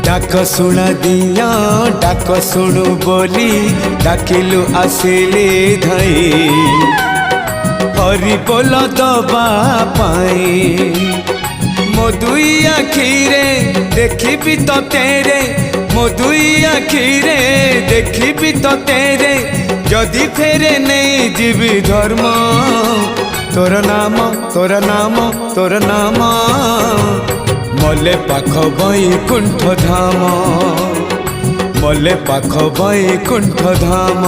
डाक शुणा दिया डाक शुणु बोली डाकिलु आसिले धाई हरि बोल दबा पाई मो दुई आखिरे देखी तो तेरे मो दुई आखिरे देखी तो तेरे जदि फेरे नहीं जीवी धर्म तोर नाम तोर नाम तोर नाम मले पाख बैकुंठ धाम मले पाख बैकुंठ धाम।